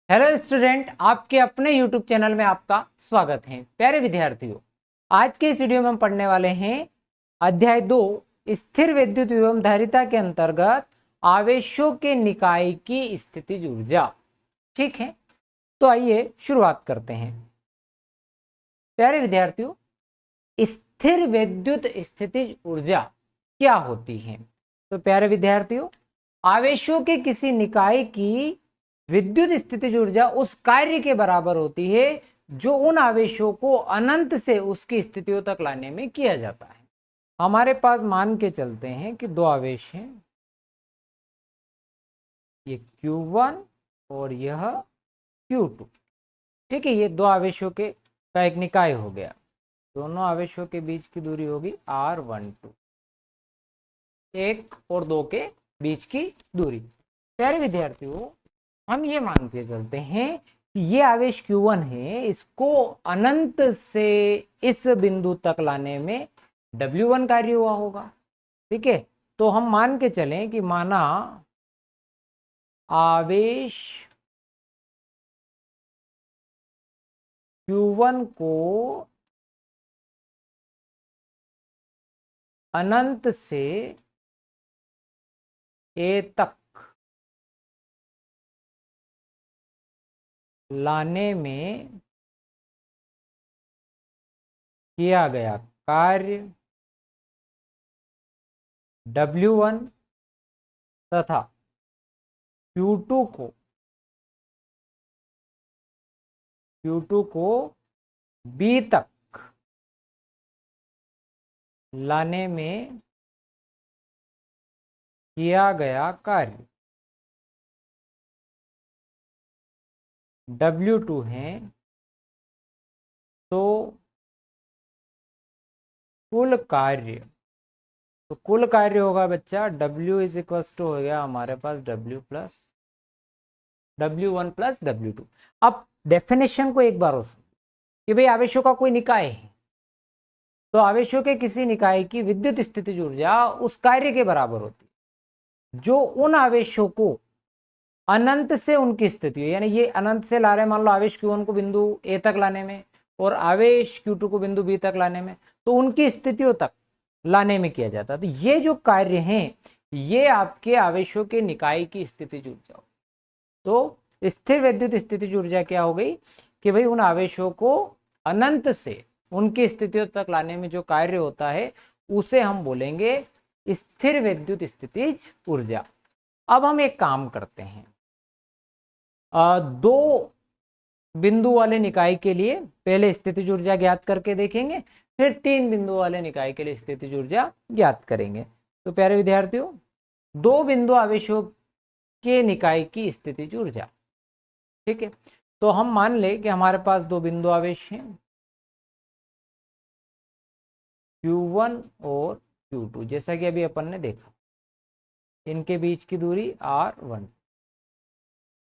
Hello student, आपके अपने YouTube channel में आपका स्वागत है। प्यारे विद्यार्थियों, आज के इस वीडियो में हम पढ़ने वाले हैं अध्याय 2 स्थिर विद्युत एवं धारिता के अंतर्गत आवेशों के निकाय की स्थितिज ऊर्जा। ठीक है, तो आइए शुरुआत करते हैं। प्यारे विद्यार्थियों, स्थिर विद्युत स्थितिज ऊर्जा क्या होती है? तो प्यारे विद्यार्थियों, आवेशों के किसी निकाय की विद्युत स्थितिज ऊर्जा उस कार्य के बराबर होती है जो उन आवेशों को अनंत से उसकी स्थितियों तक लाने में किया जाता है। हमारे पास मान के चलते हैं कि दो आवेश हैं, ये Q1 और यह Q2। ठीक है, ये दो आवेशों का एक निकाय हो गया। दोनों आवेशों के बीच की दूरी होगी R12, एक और दो के बीच की दूरी। प्यारे विद्यार्थियों, हम ये मान के चलते हैं कि ये आवेश Q1 है, इसको अनंत से इस बिंदु तक लाने में W1 कार्य हुआ होगा। ठीक है, तो हम मान के चलें कि माना आवेश Q1 को अनंत से A तक लाने में किया गया कार्य W1 तथा Q2 को B तक लाने में किया गया कार्य W2 है, तो कुल कार्य होगा बच्चा W इज इक्वल टू हो गया हमारे पास W1 प्लस W2। अब डेफिनेशन को एक बार हो कि भाई आवेशों का कोई निकाय है, तो आवेशों के किसी निकाय की विद्युत स्थितिज ऊर्जा उस कार्य के बराबर होती है जो उन आवेशों को अनंत से उनकी स्थिति, यानी ये अनंत से ला रहे हैं, मान लो आवेश Q1 को बिंदु A तक लाने में और आवेश Q2 को बिंदु B तक लाने में, तो उनकी स्थितियों तक लाने में किया जाता है। तो ये जो कार्य हैं, ये आपके आवेशों के निकाय की स्थितिज ऊर्जा। तो स्थिर विद्युत स्थितिज ऊर्जा क्या हो गई कि भाई उन आवेशों को अनंत से उनकी स्थितियों तक लाने में जो कार्य होता है उसे हम बोलेंगे स्थिर विद्युत स्थितिज ऊर्जा। अब हम एक काम करते हैं, दो बिंदु वाले निकाय के लिए पहले स्थितिज ऊर्जा ज्ञात करके देखेंगे, फिर तीन बिंदु वाले निकाय के लिए स्थितिज ऊर्जा ज्ञात करेंगे। तो प्यारे विद्यार्थियों, दो बिंदु आवेशों के निकाय की स्थितिज ऊर्जा। ठीक है, तो हम मान ले कि हमारे पास दो बिंदु आवेश हैं Q1 और Q2, जैसा कि अभी अपन ने देखा, इनके बीच की दूरी R1।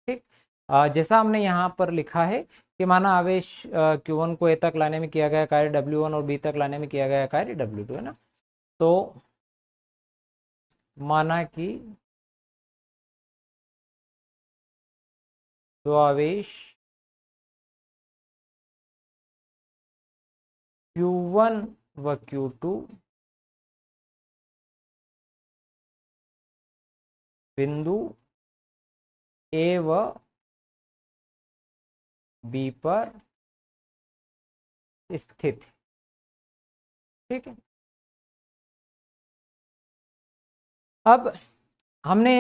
ठीक, जैसा हमने यहाँ पर लिखा है कि माना आवेश Q1 को A तक लाने में किया गया कार्य W1 और B तक लाने में किया गया कार्य W2 है ना। तो माना कि दो आवेश Q1 व Q2 बिंदु A व B पर स्थित। ठीक है, अब हमने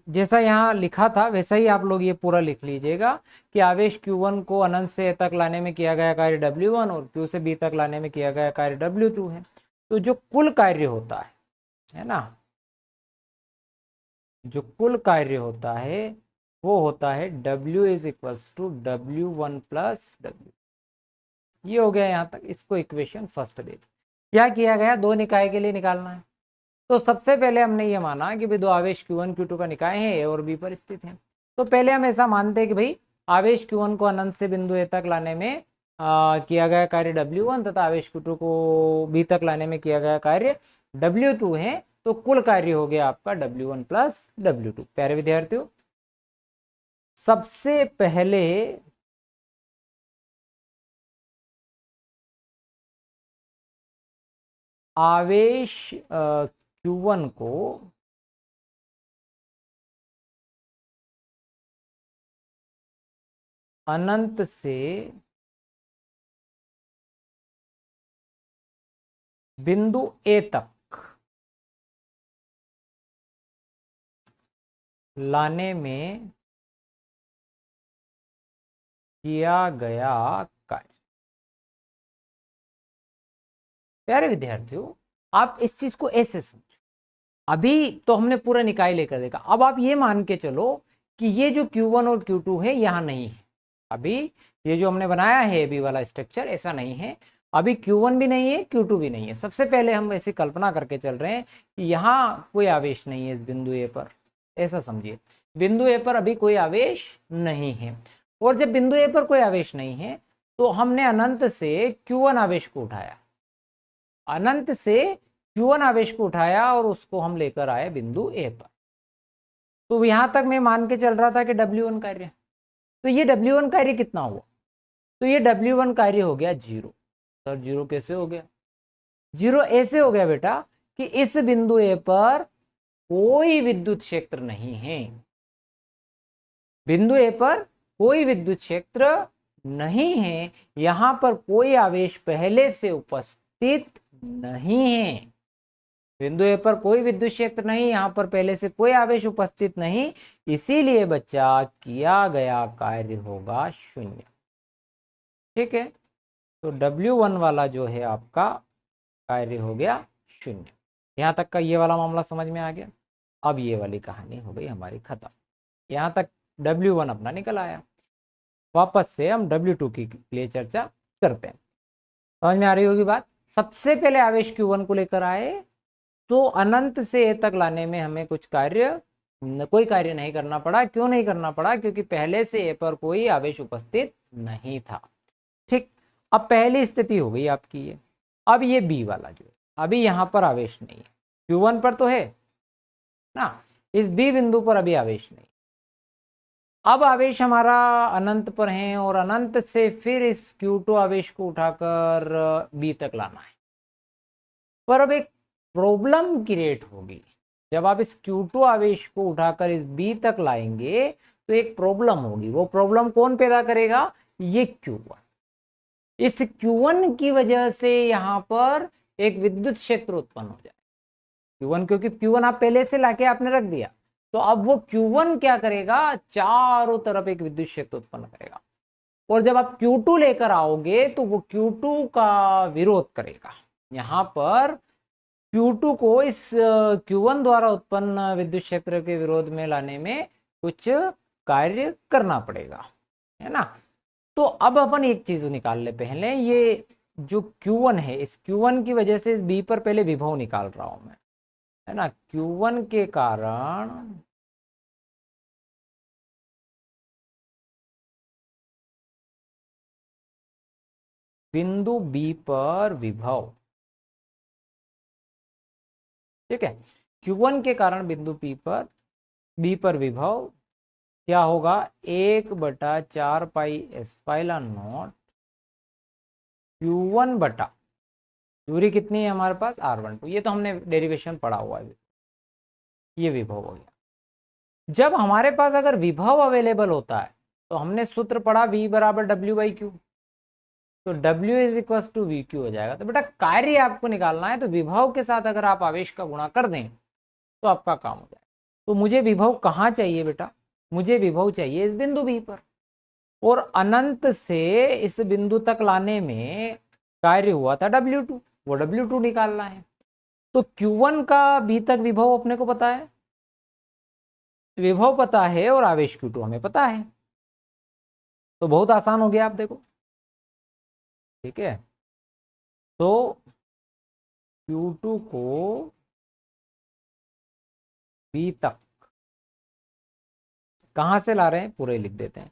जैसा यहाँ लिखा था वैसा ही आप लोग ये पूरा लिख लीजिएगा कि आवेश Q1 को अनंत से A तक लाने में किया गया कार्य W1 और Q से B तक लाने में किया गया कार्य W2 है। तो जो कुल कार्य होता है ना, जो कुल कार्य होता है वो होता है W is equals to W1 plus W। ये हो गया यहाँ तक, इसको इक्वेशन फर्स्ट दे। क्या किया गया, दो निकाय के लिए निकालना है। तो सबसे पहले हमने ये माना कि भाई दो आवेश Q1 Q2 का निकाय है, A और B पर स्थित है। तो पहले हम ऐसा मानते हैं कि भाई आवेश Q1 को अनंत से बिंदु A तक लाने में किया गया कार्य W1 तथा आवेश Q2 को B तक लाने में किया गया कार्य W2 है। तो कुल कार्य हो गया आपका W1 प्लस W2। प्यारे विद्यार्थियों, सबसे पहले आवेश Q1 को अनंत से बिंदु A तक लाने में किया गया कार्य। प्यारे विद्यार्थियों, आप इस चीज को ऐसे समझो। अभी तो हमने पूरा निकाय लेकर देखा, अब आप ये मान के चलो कि ये जो Q1 और Q2 है यहां नहीं है। अभी ये जो हमने बनाया है अभी वाला स्ट्रक्चर ऐसा नहीं है। अभी Q1 भी नहीं है, Q2 भी नहीं है। सबसे पहले हम ऐसी कल्पना करके चल रहे हैं कि यहाँ कोई आवेश नहीं है इस बिंदु ए पर। ऐसा समझिए, बिंदु ए पर अभी कोई आवेश नहीं है। और जब बिंदु ए पर कोई आवेश नहीं है तो हमने अनंत से Q1 आवेश को उठाया, अनंत से Q1 आवेश को उठाया और उसको हम लेकर आए बिंदु ए पर। तो यहां तक मैं मान के चल रहा था कि W1 कार्य। तो ये W1 कार्य कितना हुआ? तो ये W1 कार्य हो गया 0। सर 0 कैसे हो गया? 0 ऐसे हो गया बेटा कि इस बिंदु ए पर कोई विद्युत क्षेत्र नहीं है। बिंदु ए पर कोई विद्युत क्षेत्र नहीं है, यहां पर कोई आवेश पहले से उपस्थित नहीं है। बिंदु ए पर कोई विद्युत क्षेत्र नहीं, यहां पर पहले से कोई आवेश उपस्थित नहीं, इसीलिए बच्चा किया गया कार्य होगा 0। ठीक है, तो W1 वाला जो है आपका कार्य हो गया 0। यहां तक का ये वाला मामला समझ में आ गया। अब ये वाली कहानी हो गई हमारी खत्म। यहां तक W1 अपना निकल आया। वापस से हम W2 के लिए चर्चा करते हैं। समझ में आ रही होगी बात? सबसे पहले आवेश Q1 को लेकर आए तो अनंत से ए तक लाने में हमें कोई कार्य नहीं करना पड़ा। क्यों नहीं करना पड़ा? क्योंकि पहले से ए पर कोई आवेश उपस्थित नहीं था। ठीक, अब पहली स्थिति हो गई आपकी ये। अब ये बी वाला जो है, अभी यहां पर आवेश नहीं है, Q1 पर तो है ना, इस बी बिंदु पर अभी आवेश नहीं। अब आवेश हमारा अनंत पर है और अनंत से फिर इस Q2 आवेश को उठाकर बी तक लाना है। पर अब एक प्रॉब्लम क्रिएट होगी। जब आप इस Q2 आवेश को उठाकर इस बी तक लाएंगे तो एक प्रॉब्लम होगी। वो प्रॉब्लम कौन पैदा करेगा? ये Q1। इस Q1 की वजह से यहां पर एक विद्युत क्षेत्र उत्पन्न हो जाए। Q1, क्योंकि Q1 आप पहले से लाके आपने रख दिया, तो अब वो Q1 क्या करेगा? चारों तरफ एक विद्युत क्षेत्र उत्पन्न करेगा। और जब आप Q2 लेकर आओगे तो वो Q2 का विरोध करेगा। यहां पर Q2 को इस Q1 द्वारा उत्पन्न विद्युत क्षेत्र के विरोध में लाने में कुछ कार्य करना पड़ेगा, है ना। तो अब अपन एक चीज निकाल ले पहले। ये जो Q1 है, इस Q1 की वजह से इस B पर पहले विभव निकाल रहा हूं मैं, है ना। Q1 के कारण बिंदु B पर विभव, ठीक है। Q1 के कारण बिंदु B पर विभव क्या होगा? 1/4 पाई एप्सिलॉन नॉट Q1 बटा दूरी कितनी है हमारे पास? R12। ये तो हमने डेरिवेशन पढ़ा हुआ है। ये विभव हो गया। जब हमारे पास अगर विभव अवेलेबल होता है तो हमने सूत्र पढ़ा V बराबर W/Q, तो W is equal to VQ हो जाएगा। तो बेटा कार्य आपको निकालना है, तो विभव के साथ अगर आप आवेश का गुणा कर दें तो आपका काम हो जाएगा। तो मुझे विभव कहाँ चाहिए बेटा? मुझे विभव चाहिए इस बिंदु B पर, और अनंत से इस बिंदु तक लाने में कार्य हुआ था W2, वो W2 निकालना है। तो Q1 का B तक विभव अपने को पता है, विभव पता है, और आवेश Q2 हमें पता है। तो बहुत आसान हो गया, आप देखो। ठीक है, तो Q2 को B तक कहां से ला रहे हैं? पूरे लिख देते हैं।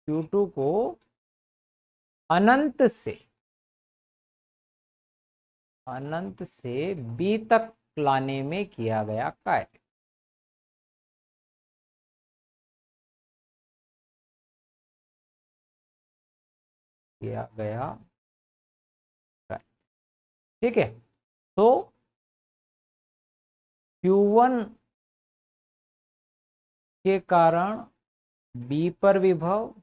Q2 को अनंत से B तक लाने में किया गया कार्य। किया गया। ठीक है, तो Q1 के कारण B पर विभव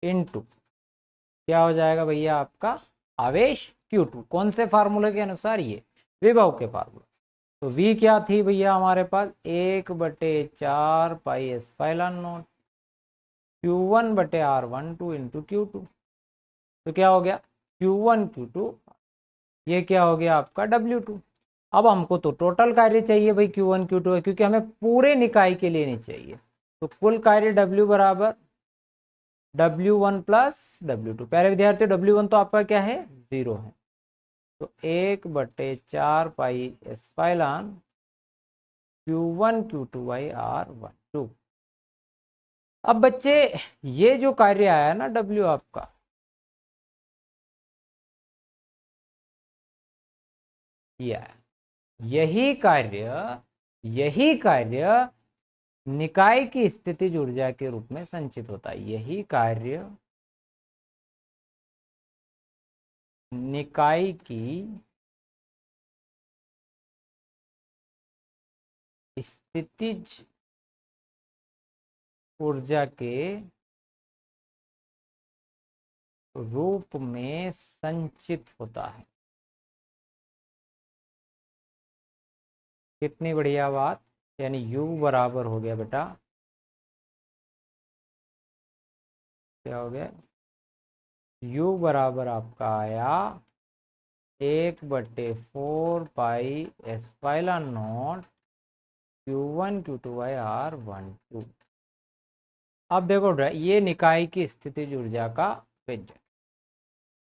इनटू क्या हो जाएगा भैया आपका आवेश Q2। कौन से फार्मूले के अनुसार? ये विभव के फार्मूले। तो V क्या थी भैया हमारे पास 1/4 pi epsilon not Q1/R12 into Q2। तो क्या हो गया Q1 Q2, ये क्या हो गया आपका W2। अब हमको तो टोटल कार्य चाहिए भाई Q1 Q2 है, क्योंकि हमें पूरे निकाय के लिए नहीं चाहिए। तो कुल कार्य W बराबर W1 प्लस W2। प्यारे विद्यार्थियों W1 तो आपका क्या है 0 है, तो 1/4 pi epsilon Q1 Q2 by R12। अब बच्चे ये जो कार्य आया ना W आपका, यही कार्य निकाय की स्थितिज ऊर्जा के रूप में संचित होता है। यही कार्य निकाय की स्थितिज ऊर्जा के रूप में संचित होता है। कितनी बढ़िया बात, यानी U बराबर हो गया बेटा, क्या हो गया U बराबर आपका आया 1/4 pi epsilon not Q1 Q2 by R12। अब देखो ये निकाय की स्थितिज ऊर्जा का व्यंजक।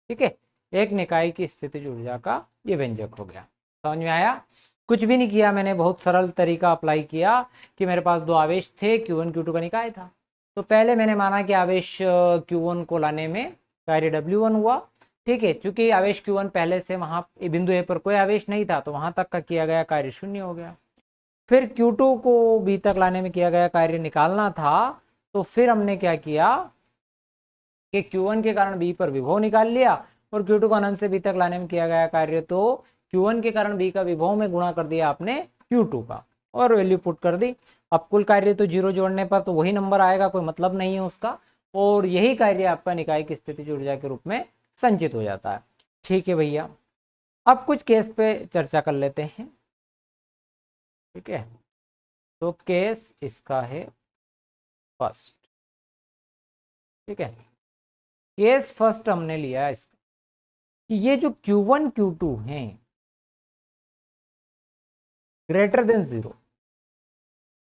ठीक है, एक निकाय की स्थितिज ऊर्जा का ये व्यंजक हो गया। समझ में आया? कुछ भी नहीं किया मैंने, बहुत सरल तरीका अप्लाई किया कि मेरे पास दो आवेश थे, Q1 Q2 का निकाय था। तो पहले मैंने माना कि आवेश Q1 को लाने में कार्य W1 हुआ। ठीक है, चूंकि आवेश Q1 पहले से वहां बिंदु ए पर कोई आवेश नहीं था, तो वहां तक का किया गया कार्य 0 हो गया। फिर Q2 को B तक लाने में किया गया कार्य निकालना था, तो फिर हमने क्या किया कि Q1 के कारण B पर विभव निकाल लिया, और Q2 को अनंत से B तक लाने में किया गया कार्य, तो Q1 के कारण B का विभव में गुणा कर दिया आपने Q2 का, और वैल्यू पुट कर दी। अब कुल कार्य तो 0 जोड़ने पर तो वही नंबर आएगा, कोई मतलब नहीं है उसका, और यही कार्य आपका निकाय की स्थितिज ऊर्जा के रूप में संचित हो जाता है। ठीक है भैया, अब कुछ केस पे चर्चा कर लेते हैं। ठीक है, तो केस इसका है फर्स्ट। ठीक है, केस फर्स्ट हमने लिया इसका कि ये जो Q1 Q2 हैं greater than 0,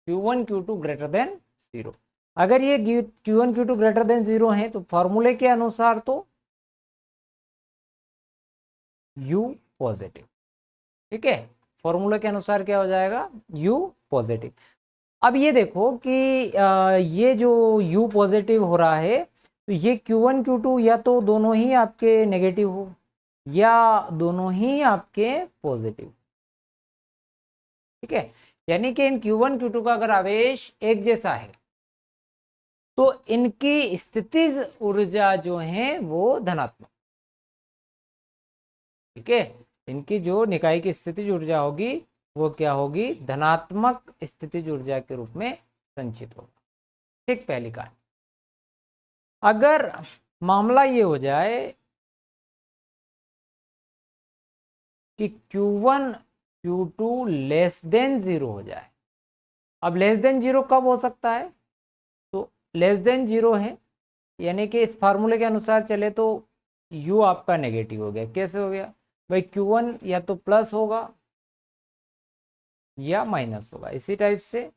Q1 Q2 greater than 0। अगर ये Q1 Q2 ग्रेटर देन 0 है तो फॉर्मूले के अनुसार तो U पॉजिटिव। ठीक है, फॉर्मूले के अनुसार क्या हो जाएगा U पॉजिटिव। अब ये देखो कि ये जो U पॉजिटिव हो रहा है, तो ये Q1 Q2 या तो दोनों ही आपके नेगेटिव हो या दोनों ही आपके पॉजिटिव। ठीक है, यानी कि इन Q1 Q2 का अगर आवेश एक जैसा है तो इनकी स्थितिज ऊर्जा जो है वो धनात्मक। ठीक है, इनकी जो निकाय की स्थितिज ऊर्जा होगी वो क्या होगी, धनात्मक स्थितिज ऊर्जा के रूप में संचित होगा। ठीक, पहली कहानी। अगर मामला ये हो जाए कि Q1 Q2 लेस देन 0 हो जाए। अब लेस देन 0 कब हो सकता है, तो लेस देन 0 है, यानी कि इस फार्मूले के अनुसार चले तो U आपका नेगेटिव हो गया। कैसे हो गया भाई, Q1 या तो प्लस होगा या माइनस होगा। इसी टाइप से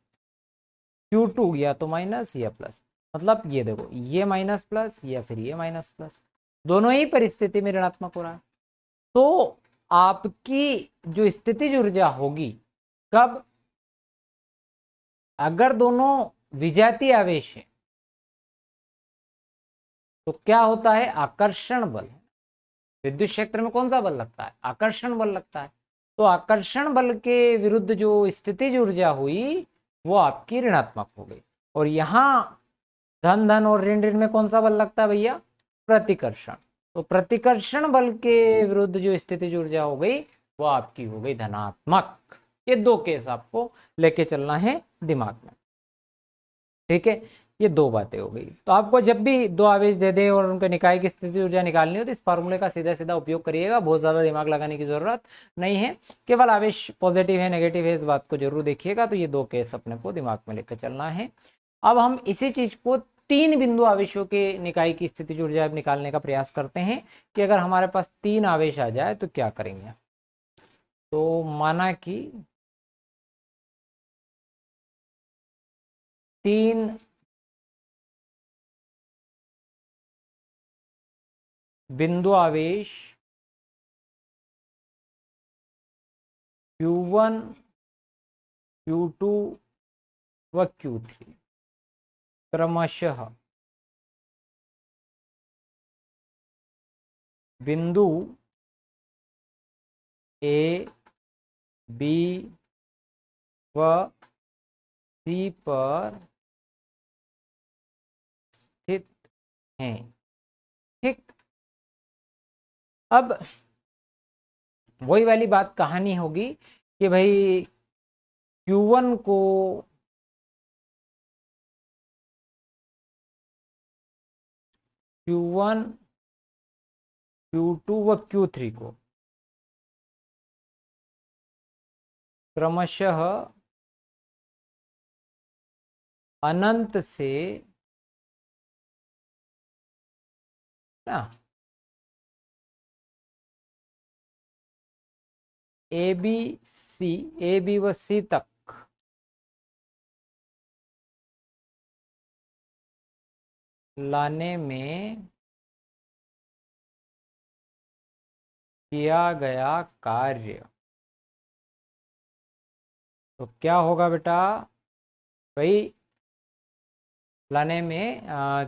Q2 या तो माइनस या प्लस। मतलब ये देखो, ये माइनस प्लस या फिर ये माइनस प्लस, दोनों ही परिस्थिति में ऋणात्मक हो रहा है। तो आपकी जो स्थितिज ऊर्जा होगी कब, अगर दोनों विजातीय आवेश है तो क्या होता है, आकर्षण बल। विद्युत क्षेत्र में कौन सा बल लगता है, आकर्षण बल लगता है। तो आकर्षण बल के विरुद्ध जो स्थितिज ऊर्जा हुई वो आपकी ऋणात्मक हो गई। और यहाँ धन धन और ऋण ऋण में कौन सा बल लगता है भैया? प्रतिकर्षण। तो प्रतिकर्षण बल के विरुद्ध जो स्थितिज ऊर्जा हो गई वो आपकी हो गई धनात्मक। ये दो केस आपको लेके चलना है दिमाग में, ठीक है। ये दो बातें हो गई। तो आपको जब भी दो आवेश दे दे और उनके निकाय की स्थिति ऊर्जा निकालनी हो तो इस फॉर्मूले का सीधा सीधा उपयोग करिएगा, बहुत ज्यादा दिमाग लगाने की जरूरत नहीं है। केवल आवेश पॉजिटिव है नेगेटिव है इस बात को जरूर देखिएगा। तो ये दो केस अपने को दिमाग में लेकर चलना है। अब हम इसी चीज को तीन बिंदु आवेशों के निकाय की स्थिति ऊर्जा निकालने का प्रयास करते हैं कि अगर हमारे पास तीन आवेश आ जाए तो क्या करेंगे। तो माना कि तीन बिंदु आवेश Q1 Q2 व Q3 क्रमशः बिंदु ए बी व सी पर स्थित हैं, ठीक। अब वही वाली बात कहानी होगी कि भाई Q1 को Q1 Q2 व Q3 को क्रमशः अनंत से ना ए बी व सी तक लाने में किया गया कार्य। तो क्या होगा बेटा भाई, लाने में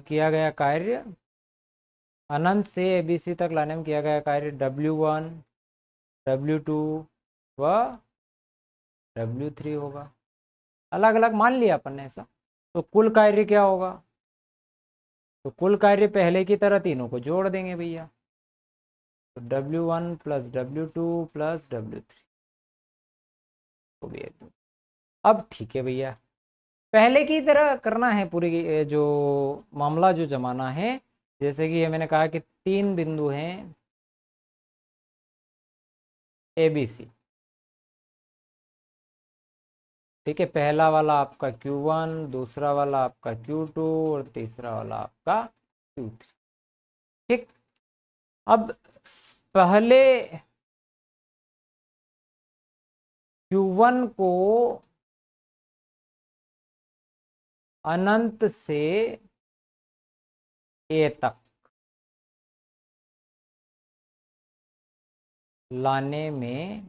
किया गया कार्य, अनंत से ABC तक लाने में किया गया कार्य W1 W2 व W3 होगा। अलग अलग मान लिया अपन ने ऐसा। तो कुल कार्य क्या होगा? तो कुल कार्य पहले की तरह तीनों को जोड़ देंगे भैया। तो W1 plus W2 plus W3 को भी एक। अब ठीक है भैया, पहले की तरह करना है पूरी जो मामला जो जमाना है। जैसे कि ये मैंने कहा कि तीन बिंदु हैं ABC, ठीक है। पहला वाला आपका Q1, दूसरा वाला आपका Q2 और तीसरा वाला आपका Q3, ठीक। अब पहले Q1 को अनंत से A तक लाने में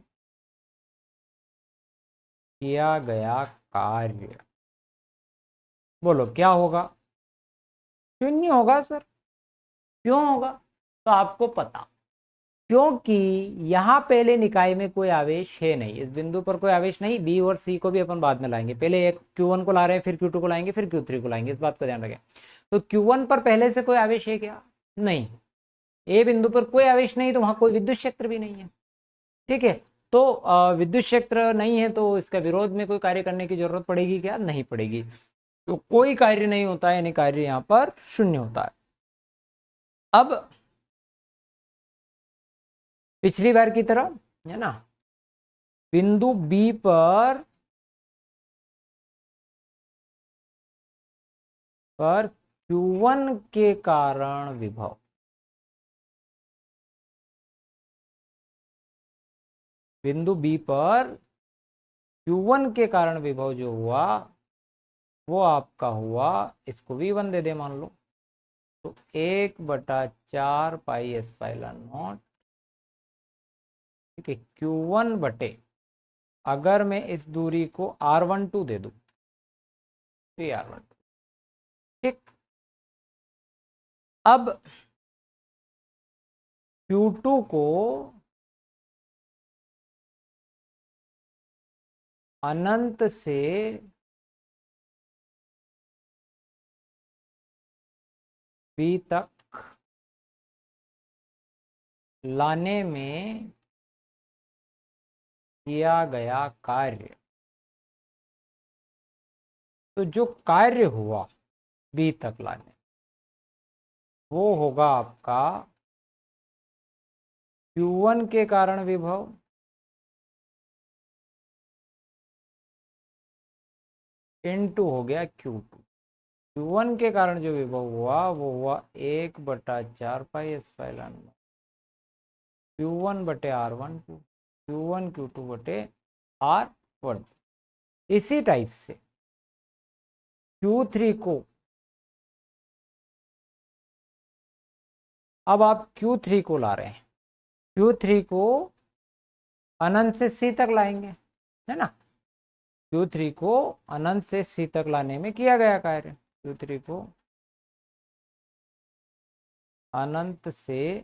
किया गया कार्य, बोलो क्या होगा? शून्य होगा सर। क्यों होगा? तो आपको पता, क्योंकि यहां पहले निकाय में कोई आवेश है नहीं, इस बिंदु पर कोई आवेश नहीं। बी और सी को भी अपन बाद में लाएंगे, पहले एक Q1 को ला रहे हैं, फिर Q2 को लाएंगे, फिर Q3 को लाएंगे, इस बात का ध्यान रखें। तो Q1 पर पहले से कोई आवेश है क्या? नहीं। ए बिंदु पर कोई आवेश नहीं तो वहां कोई विद्युत क्षेत्र भी नहीं है, ठीक है। तो विद्युत क्षेत्र नहीं है तो इसका विरोध में कोई कार्य करने की जरूरत पड़ेगी क्या? नहीं पड़ेगी। तो कोई कार्य नहीं होता है, यानी कार्य यहाँ पर शून्य होता है। अब पिछली बार की तरह है ना, बिंदु बी पर Q1 के कारण विभव, बिंदु बी पर Q1 के कारण विभव जो हुआ वो आपका हुआ, इसको V1 दे दे मान लो। तो 1/4 पाई एप्सिलॉन नॉट, ठीक है, Q1 बटे, अगर मैं इस दूरी को R12 दे दूं तो ये R12, ठीक। अब Q2 को अनंत से बी तक लाने में किया गया कार्य, तो जो कार्य हुआ बी तक लाने, वो होगा आपका Q1 के कारण विभव इनटू हो गया Q2। Q1 के कारण जो विभव हुआ वो हुआ 1/4 पाई एप्सिलॉन Q1 बटे R12, Q1 Q2 बटे R1। इसी टाइप से Q3 को, अब आप Q3 को ला रहे हैं, Q3 को अनंत से C तक लाएंगे, है ना। Q3 को अनंत से C तक लाने में किया गया कार्य, Q3 को अनंत से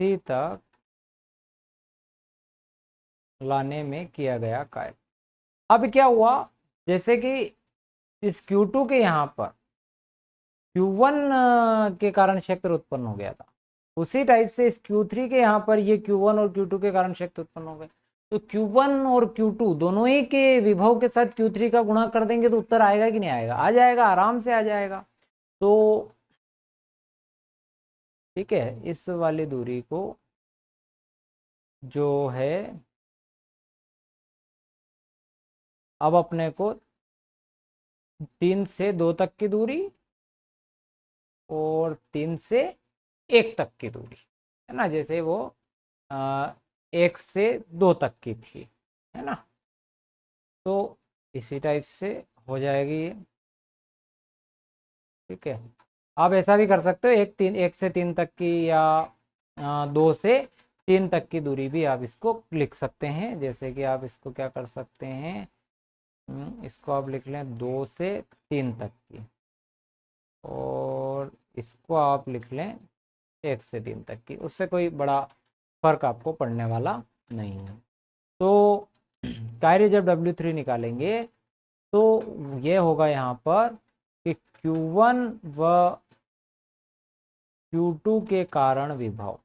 C तक लाने में किया गया कार्य। अब क्या हुआ, जैसे कि इस Q2 के यहाँ पर Q1 के कारण क्षेत्र उत्पन्न हो गया था, उसी टाइप से इस Q3 के यहाँ पर ये Q1 और Q2 के कारण क्षेत्र उत्पन्न हो गए। तो Q1 और Q2 दोनों ही के विभव के साथ Q3 का गुणा कर देंगे तो उत्तर आएगा कि नहीं आएगा? आ जाएगा, आराम से आ जाएगा। तो ठीक है, इस वाली दूरी को जो है अब अपने को 3 से 2 तक की दूरी और 3 से 1 तक की दूरी, है ना, जैसे वो 1 से 2 तक की थी, है ना। तो इसी टाइप से हो जाएगी ये, ठीक है। आप ऐसा भी कर सकते हो, 1 से 3 तक की या 2 से 3 तक की दूरी भी आप इसको लिख सकते हैं। जैसे कि आप इसको क्या कर सकते हैं, इसको आप लिख लें 2 से 3 तक की, और इसको आप लिख लें 1 से 3 तक की। उससे कोई बड़ा फर्क आपको पड़ने वाला नहीं है। तो कार्य जब W3 निकालेंगे तो ये होगा यहाँ पर कि Q1 व Q2 के कारण विभव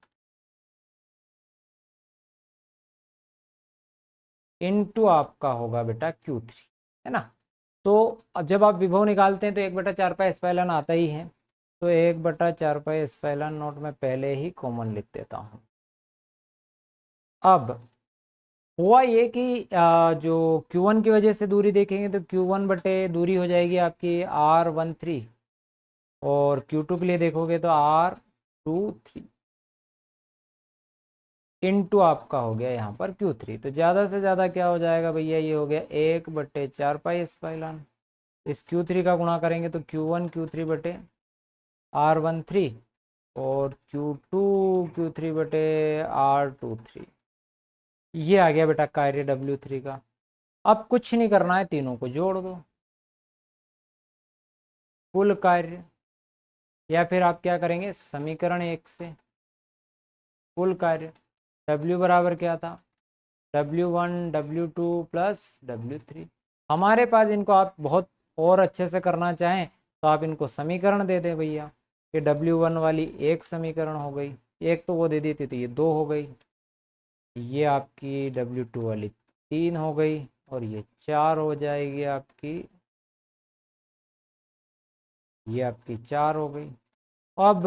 इनटू आपका होगा बेटा Q3, है ना। तो अब जब आप विभव निकालते हैं तो 1/4 पाई एप्सिलॉन आता ही है, तो 1/4 पाई एप्सिलॉन नॉट में पहले ही कॉमन लिख देता हूँ। अब हुआ ये कि जो Q1 की वजह से दूरी देखेंगे तो Q1 बटे दूरी हो जाएगी आपकी R13, और Q2 के लिए देखोगे तो R23 इनटू आपका हो गया यहाँ पर Q3। तो ज़्यादा से ज़्यादा क्या हो जाएगा भैया, ये हो गया 1/4 पाई एप्सिलॉन। इस Q3 का गुणा करेंगे तो Q1 Q3 बटे R13 और Q2 Q3 बटे R23। ये आ गया बेटा कार्य W3 का। अब कुछ नहीं करना है, तीनों को जोड़ दो, कुल कार्य, या फिर आप क्या करेंगे समीकरण 1 से कुल कार्य। W बराबर क्या था, W1 W2 प्लस W3। हमारे पास इनको आप बहुत और अच्छे से करना चाहें तो आप इनको समीकरण दे दें भैया, कि W1 वाली एक समीकरण हो गई, एक तो वो दे दी थी तो ये 2 हो गई, ये आपकी W2 वाली 3 हो गई, और ये 4 हो जाएगी आपकी, ये आपकी 4 हो गई। अब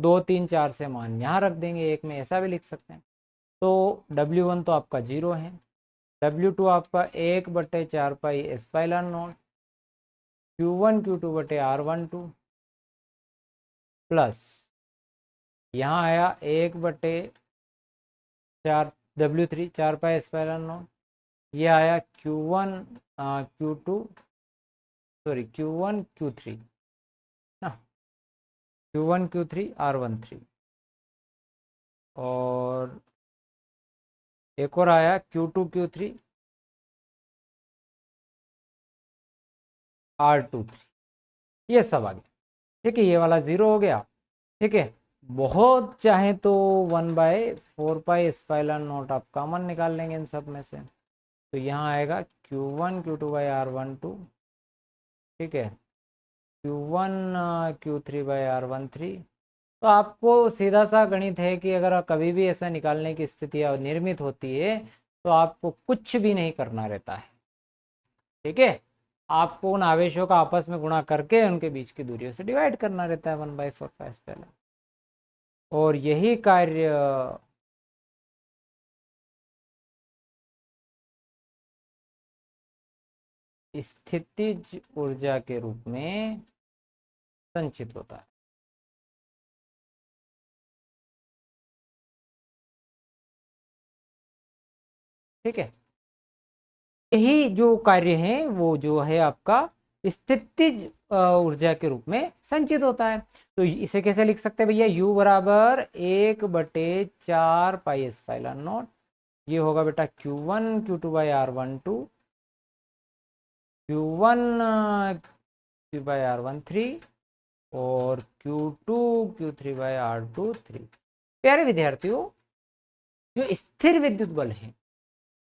2 3 4 से मान यहाँ रख देंगे, एक में ऐसा भी लिख सकते हैं। तो W1 तो आपका 0 है, W2 आपका 1/4 pi epsilon not Q1 Q2 बटे R12 प्लस यहाँ आया 1/4 W3 4 पाई एप्सिलॉन नॉट, ये आया Q1 Q2 sorry Q1 Q3 ना, Q1 Q3 R13, और एक और आया Q2 Q3 R23, ये सब आ गया, ठीक है। ये वाला 0 हो गया, ठीक है। बहुत चाहे तो 1/4 पाई एप्सिलॉन नॉट आप कॉमन निकाल लेंगे इन सब में से, तो यहाँ आएगा Q1 Q2 बाई R12, ठीक है, Q1 Q3/R13। तो आपको सीधा सा गणित है कि अगर कभी भी ऐसा निकालने की स्थिति निर्मित होती है तो आपको कुछ भी नहीं करना रहता है, ठीक है। आपको उन आवेशों का आपस में गुणा करके उनके बीच की दूरियों से डिवाइड करना रहता है 1/4 पहले, और यही कार्य स्थितिज ऊर्जा के रूप में संचित होता है। ठीक है, यही जो कार्य है वो जो है आपका स्थितिज ऊर्जा के रूप में संचित होता है। तो इसे कैसे लिख सकते हैं भैया, U बराबर 1/4 पाई एप्सिलॉन नॉट, ये होगा बेटा Q1 Q2/R12, Q1 Q/R13 और Q2 Q3/R23। प्यारे विद्यार्थियों, जो स्थिर विद्युत बल है,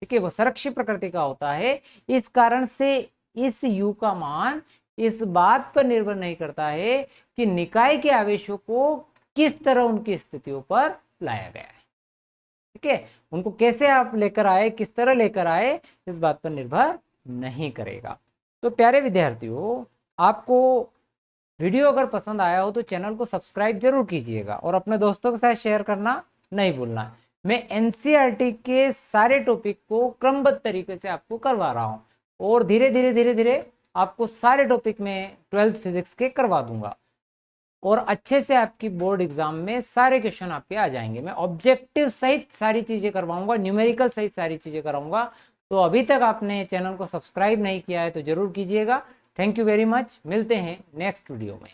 ठीक है, वो संरक्षित प्रकृति का होता है। इस कारण से इस U का मान इस बात पर निर्भर नहीं करता है कि निकाय के आवेशों को किस तरह उनकी स्थितियों पर लाया गया है, ठीक है, उनको कैसे आप लेकर आए, किस तरह लेकर आए, इस बात पर निर्भर नहीं करेगा। तो प्यारे विद्यार्थियों, आपको वीडियो अगर पसंद आया हो तो चैनल को सब्सक्राइब जरूर कीजिएगा और अपने दोस्तों के साथ शेयर करना नहीं भूलना। मैं एनसीईआरटी के सारे टॉपिक को क्रमबद्ध तरीके से आपको करवा रहा हूँ और धीरे धीरे आपको सारे टॉपिक में 12th फिजिक्स के करवा दूंगा और अच्छे से आपकी बोर्ड एग्जाम में सारे क्वेश्चन आपके आ जाएंगे। मैं ऑब्जेक्टिव सहित सारी चीजें करवाऊंगा, न्यूमेरिकल सहित सारी चीजें कराऊंगा। तो अभी तक आपने चैनल को सब्सक्राइब नहीं किया है तो जरूर कीजिएगा। थैंक यू वेरी मच, मिलते हैं नेक्स्ट वीडियो में।